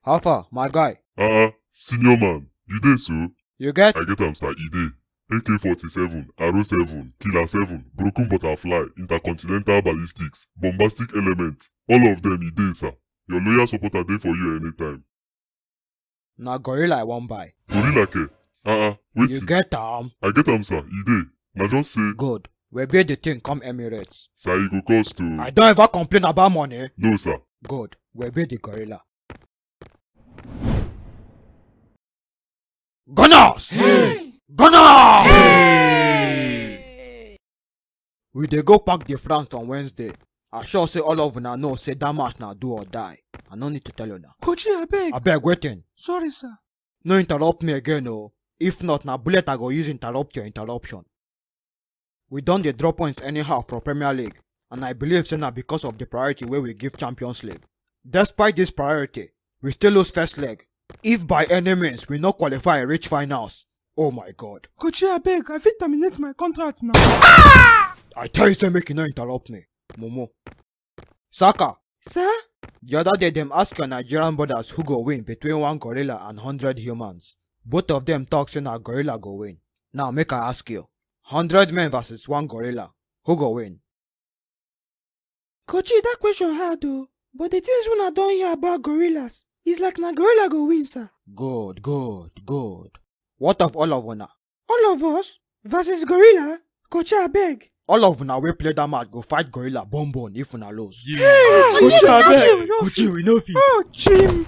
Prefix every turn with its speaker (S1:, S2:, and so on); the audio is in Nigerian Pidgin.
S1: How far, my guy?
S2: Senior man, you dey so?
S1: You get?
S2: I get am, sir, e dey. AK-47, Arrow 7, Killer 7, Broken Butterfly, Intercontinental Ballistics, Bombastic Element. All of them e dey, sir. Your loyal supporter dey for you anytime.
S1: Na gorilla I wan buy.
S2: Gorilla ke? Wait.
S1: You get am?
S2: I get am, sir, e dey. Na just say...
S1: Good. We build the thing come Emirates.
S2: Sir, e go cost to...
S1: I don't ever complain about money.
S2: No, sir.
S1: Good. We build the gorilla. Gunners!
S3: Hey!
S1: Gunners!
S3: Hey!
S1: We dey go pack the France on Wednesday. I sure say all of una know say that match na do or die. I no need to tell you now.
S3: Coachy, abeg.
S1: Abeg, waiting.
S3: Sorry, sir.
S1: No interrupt me again, oh. If not, na bullet I go use interrupt your interruption. We don dey drop points anyhow for Premier League, and I believe say na because of the priority wey we give Champions League. Despite this priority, we still lose first leg. If by any means we no qualify reach finals, oh my god.
S3: Coachy, abeg, I fit terminate my contract now.
S1: I tell you say make you no interrupt me. Momo. Saka.
S3: Sir?
S1: The other day them ask your Nigerian brothers who go win between one gorilla and 100 humans. Both of them talk say na gorilla go win. Now make I ask you. 100 men versus one gorilla. Who go win?
S3: Coachy, that question hard though. But the things when I don't hear about gorillas, it's like na gorilla go win, sir.
S1: Good. What of all of una?
S3: All of us versus gorilla? Coachy, abeg.
S1: All of una wey play that match go fight gorilla bone if una lose.
S3: Yeah. Hey,
S1: Coachy, abeg. Coachy, we no fit.
S3: Oh, Jim.